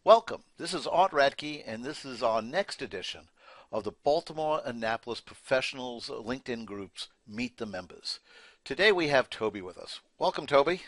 Welcome. This is Art Radke, and this is our next edition of the Baltimore-Annapolis Professionals LinkedIn Group's Meet the Members. Today we have Toby with us. Welcome, Toby.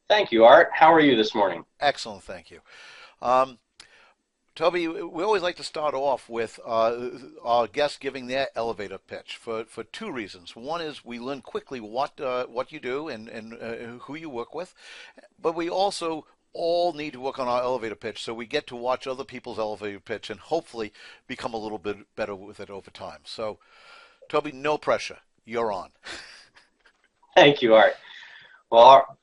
Thank you, Art. How are you this morning? Excellent, thank you. Um, Toby, we always like to start off with our guests giving their elevator pitch for two reasons. One is we learn quickly what you do and who you work with, but we also all need to work on our elevator pitch so we get to watch other people's elevator pitch and hopefully become a little bit better with it over time. So, Toby, no pressure. You're on. Thank you, Art. Well,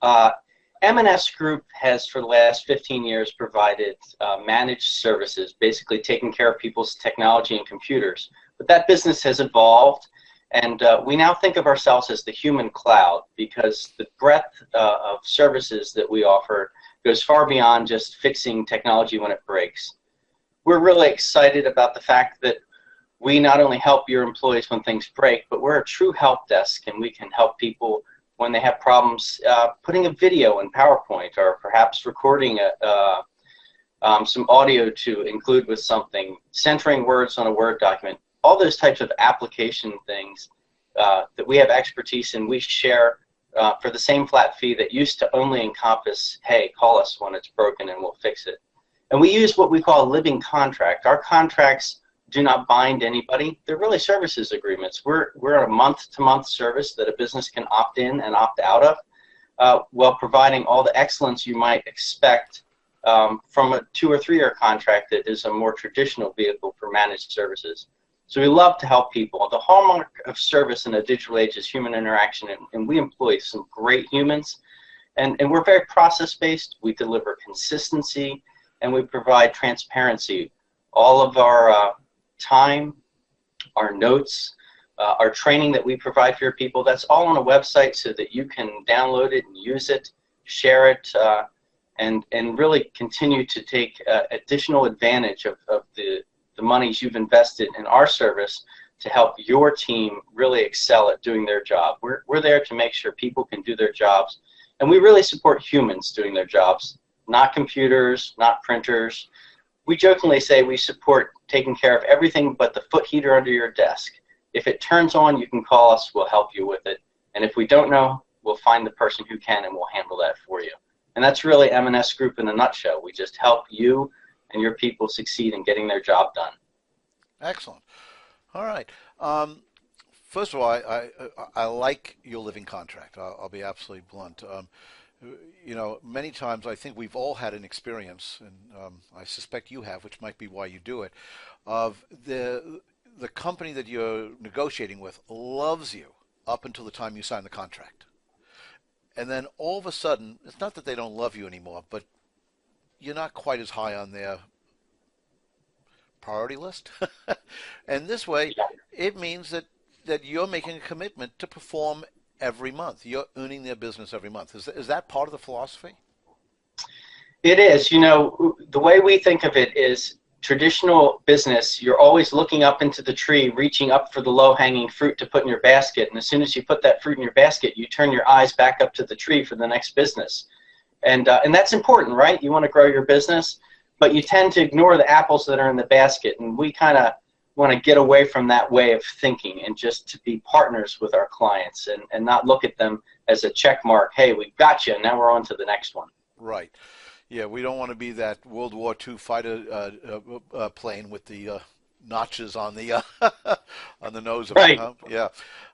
M&S Group has, for the last 15 years, provided managed services, basically taking care of people's technology and computers. But that business has evolved, and we now think of ourselves as the human cloud because the breadth of services that we offer goes far beyond just fixing technology when it breaks. We're really excited about the fact that we not only help your employees when things break, but we're a true help desk, and we can help people when they have problems putting a video in PowerPoint or perhaps recording some audio to include with something, centering words on a Word document, all those types of application things that we have expertise in, we share for the same flat fee that used to only encompass, hey, call us when it's broken and we'll fix it. And we use what we call a living contract. Our contracts do not bind anybody. They're really services agreements. We're a month-to-month service that a business can opt in and opt out of while providing all the excellence you might expect from a 2 or 3 year contract that is a more traditional vehicle for managed services. So we love to help people. The hallmark of service in a digital age is human interaction, and we employ some great humans. And we're very process-based. We deliver consistency, and we provide transparency. All of our time, our notes, our training that we provide for your people, that's all on a website so that you can download it and use it, share it, and really continue to take additional advantage of the monies you've invested in our service to help your team really excel at doing their job. We're there to make sure people can do their jobs, and we really support humans doing their jobs, not computers, not printers. We jokingly say we support taking care of everything but the foot heater under your desk. If it turns on, you can call us, we'll help you with it. And if we don't know, we'll find the person who can and we'll handle that for you. And that's really M&S Group in a nutshell. We just help you and your people succeed in getting their job done. Excellent. All right. First of all, I like your living contract. I'll be absolutely blunt. Many times I think we've all had an experience, and I suspect you have, which might be why you do it, of the company that you're negotiating with loves you up until the time you sign the contract. And then all of a sudden, it's not that they don't love you anymore, but you're not quite as high on their priority list. And this way, it means that you're making a commitment to perform every month. You're earning their business every month. Is that part of the philosophy? It is. You know, the way we think of it is traditional business, you're always looking up into the tree, reaching up for the low-hanging fruit to put in your basket. And as soon as you put that fruit in your basket, you turn your eyes back up to the tree for the next business. And that's important, right? You want to grow your business, but you tend to ignore the apples that are in the basket. And we kind of want to get away from that way of thinking and just to be partners with our clients and not look at them as a check mark. Hey, we've got you. Now we're on to the next one. Right. Yeah, we don't want to be that World War II fighter plane with the notches on the on the nose of Right. it. Huh? Yeah.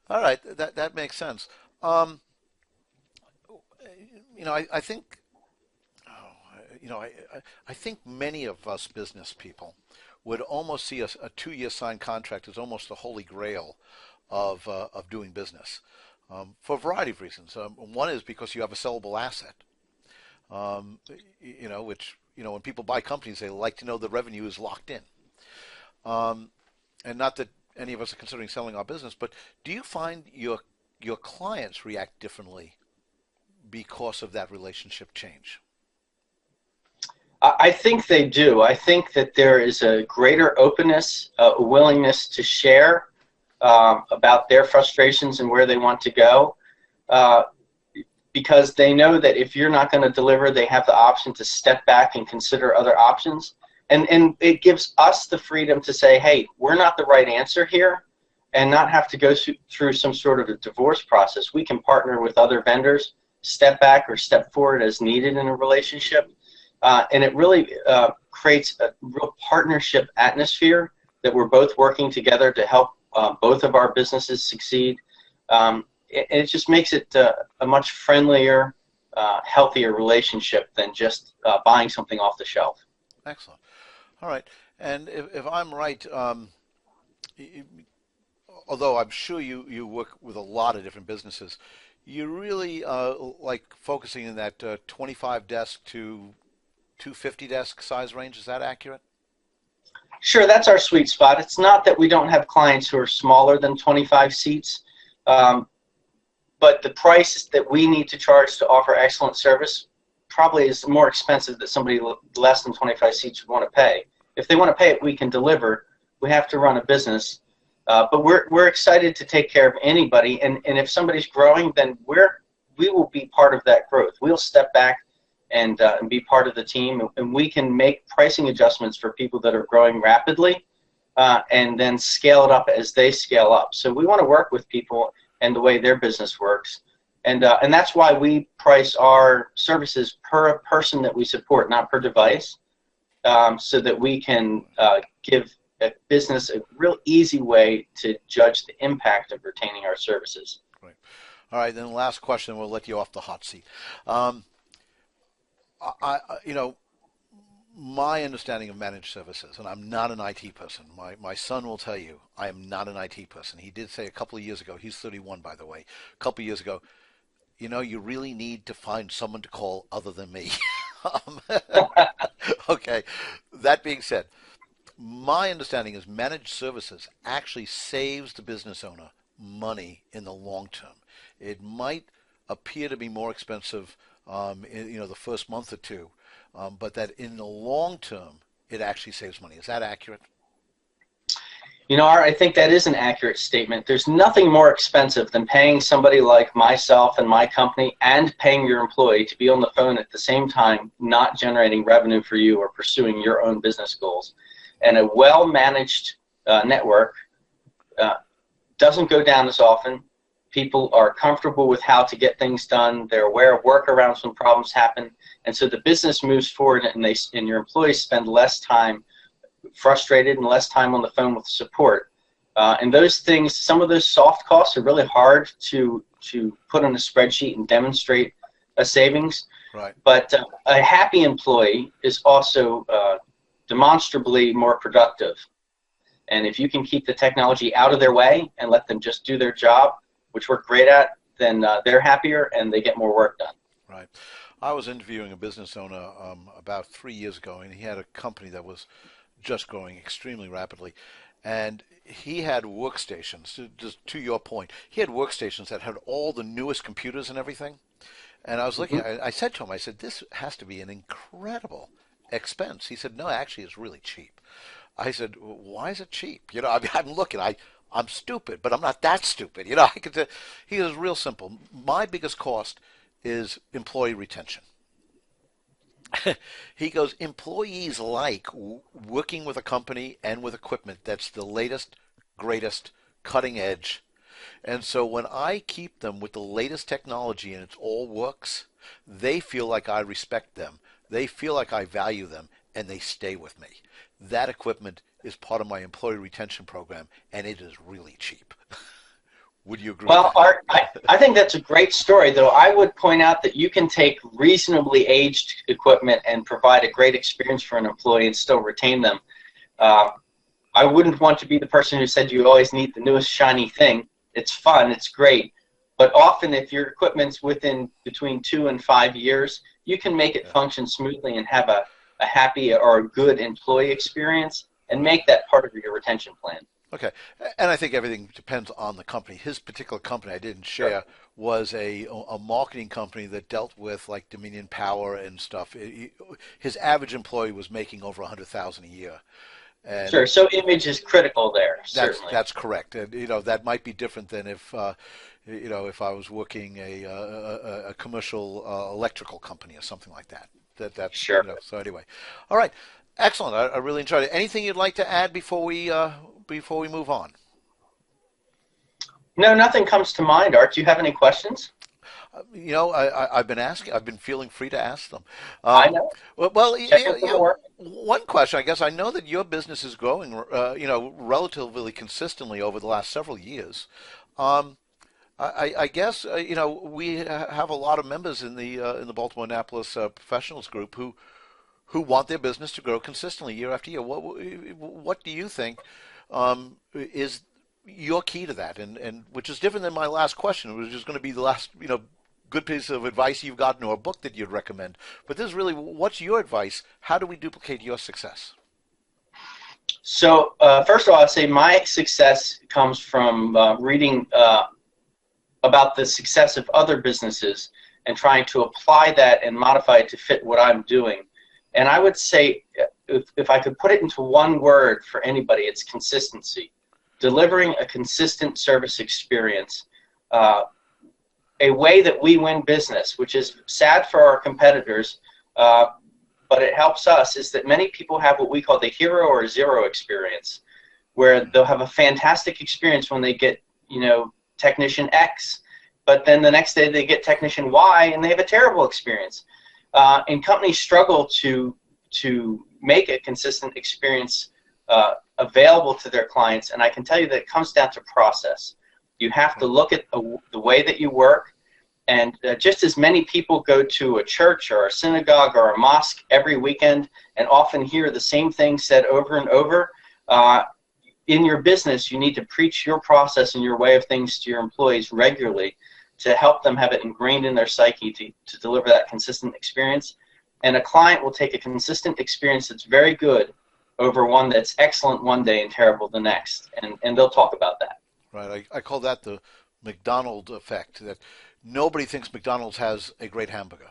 All right. That makes sense. I think. I think many of us business people would almost see a 2-year signed contract as almost the holy grail of doing business for a variety of reasons. One is because you have a sellable asset, when people buy companies, they like to know the revenue is locked in. And not that any of us are considering selling our business, but do you find your clients react differently because of that relationship change? I think they do. I think that there is a greater openness, a willingness to share about their frustrations and where they want to go. because they know that if you're not going to deliver, they have the option to step back and consider other options. And it gives us the freedom to say, hey, we're not the right answer here, and not have to go through some sort of a divorce process. We can partner with other vendors, step back or step forward as needed in a relationship. And it really creates a real partnership atmosphere that we're both working together to help both of our businesses succeed. And it just makes it a much friendlier, healthier relationship than just buying something off the shelf. Excellent. All right. And if I'm right, although I'm sure you work with a lot of different businesses, you really like focusing in that 25 desk to 250 desk size range. Is that accurate? Sure, that's our sweet spot. It's not that we don't have clients who are smaller than 25 seats, but the price that we need to charge to offer excellent service probably is more expensive than somebody less than 25 seats would want to pay. If they want to pay it, we can deliver. We have to run a business. But we're excited to take care of anybody, and if somebody's growing, then we will be part of that growth. We'll step back and be part of the team, and we can make pricing adjustments for people that are growing rapidly, and then scale it up as they scale up. So we want to work with people and the way their business works, and that's why we price our services per person that we support, not per device, so that we can give a business a real easy way to judge the impact of retaining our services. Right. All right. Then last question, we'll let you off the hot seat. You know, my understanding of managed services, and I'm not an IT person. My son will tell you I am not an IT person. He did say a couple of years ago, he's 31 by the way, a couple of years ago, you know, you really need to find someone to call other than me. Um, okay. That being said, my understanding is managed services actually saves the business owner money in the long term. It might appear to be more expensive, you know, the first month or two, but that in the long term, it actually saves money. Is that accurate? You know, Art, I think that is an accurate statement. There's nothing more expensive than paying somebody like myself and my company and paying your employee to be on the phone at the same time, not generating revenue for you or pursuing your own business goals. And a well-managed network doesn't go down as often. People are comfortable with how to get things done. They're aware of workarounds when problems happen. And so the business moves forward, and your employees spend less time frustrated and less time on the phone with support. And those things, some of those soft costs are really hard to put on a spreadsheet and demonstrate a savings. Right. But a happy employee is also demonstrably more productive. And if you can keep the technology out of their way and let them just do their job, which we're great at, then they're happier and they get more work done. Right. I was interviewing a business owner about 3 years ago, and he had a company that was just growing extremely rapidly. And he had workstations, just to your point, he had workstations that had all the newest computers and everything. And I was looking, I said to him, I said, this has to be an incredible expense. He said, no, actually, it's really cheap. I said, why is it cheap? You know, I'm looking, I'm stupid, but I'm not that stupid. You know, I could. He was real simple. My biggest cost is employee retention. He goes, employees like working with a company and with equipment that's the latest, greatest, cutting edge. And so when I keep them with the latest technology and it all works, they feel like I respect them. They feel like I value them, and they stay with me. That equipment is part of my employee retention program, and it is really cheap. Would you agree Well, with that? Art, I think that's a great story, though I would point out that you can take reasonably aged equipment and provide a great experience for an employee and still retain them. I wouldn't want to be the person who said you always need the newest shiny thing. It's fun, it's great, but often if your equipment's within between 2 and 5 years, you can make it function smoothly and have a happy or a good employee experience and make that part of your retention plan. Okay, and I think everything depends on the company. His particular company, I didn't share, was a marketing company that dealt with like Dominion Power and stuff. His average employee was making over 100,000 a year, And Sure. So image is critical there, certainly. that's correct. And that might be different than if if I was working a commercial electrical company or something like that. That's Sure. so anyway. All right. Excellent. I really enjoyed it. Anything you'd like to add before we move on? No, nothing comes to mind. Art, do you have any questions? I've been asking. I've been feeling free to ask them. I Um, know. well, Checking for more. one question. I guess I know that your business is growing, relatively consistently over the last several years. Um, I guess we have a lot of members in the Baltimore-Annapolis professionals group who want their business to grow consistently year after year. What do you think is your key to that, and which is different than my last question, which is going to be the last good piece of advice you've gotten or a book that you'd recommend. But this is really, what's your advice? How do we duplicate your success? So first of all, I'd say my success comes from reading about the success of other businesses and trying to apply that and modify it to fit what I'm doing. And I would say, if I could put it into one word for anybody, it's consistency. Delivering a consistent service experience. A way that we win business, which is sad for our competitors, but it helps us, is that many people have what we call the hero or zero experience, where they'll have a fantastic experience when they get, technician X, but then the next day they get technician Y and they have a terrible experience. And companies struggle to make a consistent experience available to their clients, and I can tell you that it comes down to process. You have to look at the way that you work, and just as many people go to a church or a synagogue or a mosque every weekend and often hear the same thing said over and over, in your business you need to preach your process and your way of things to your employees regularly to help them have it ingrained in their psyche to deliver that consistent experience. And a client will take a consistent experience that's very good over one that's excellent one day and terrible the next, and they'll talk about that. Right. I call that the McDonald effect, that nobody thinks McDonald's has a great hamburger,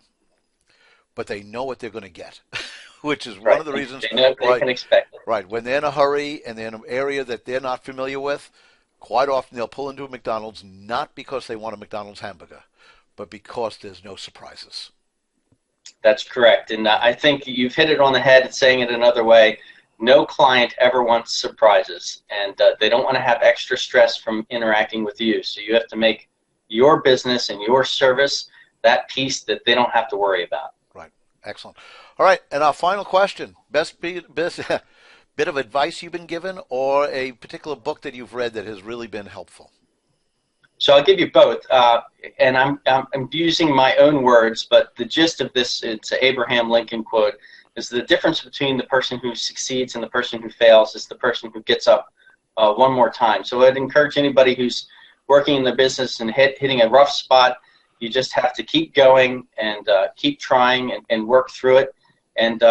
but they know what they're going to get, which is one Right. of the reasons. They know they Right. can expect it. Right. When they're in a hurry and they're in an area that they're not familiar with, quite often they'll pull into a McDonald's not because they want a McDonald's hamburger, but because there's no surprises. That's correct, and I think you've hit it on the head. Saying it another way, no client ever wants surprises, and they don't want to have extra stress from interacting with you. So you have to make your business and your service that piece that they don't have to worry about. Right. Excellent. All right. And our final question, best bit of advice you've been given or a particular book that you've read that has really been helpful? So I'll give you both, and I'm using my own words, but the gist of this, it's an Abraham Lincoln quote, is the difference between the person who succeeds and the person who fails is the person who gets up one more time. So I'd encourage anybody who's working in the business and hitting a rough spot, you just have to keep going and keep trying and work through it. And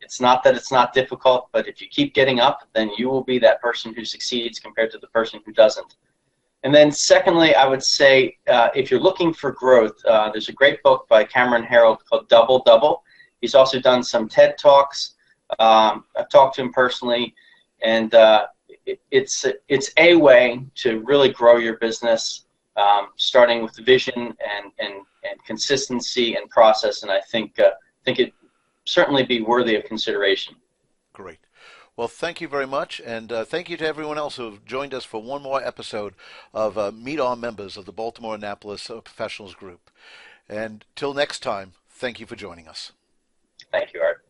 it's not that it's not difficult, but if you keep getting up, then you will be that person who succeeds compared to the person who doesn't. And then secondly, I would say if you're looking for growth, there's a great book by Cameron Herold called Double Double. He's also done some TED Talks. I've talked to him personally, and it's a way to really grow your business, starting with vision and consistency and process. And I think it certainly be worthy of consideration. Great. Well, thank you very much, and thank you to everyone else who joined us for one more episode of Meet Our Members of the Baltimore-Annapolis Professionals Group. And till next time, thank you for joining us. Thank you, Art.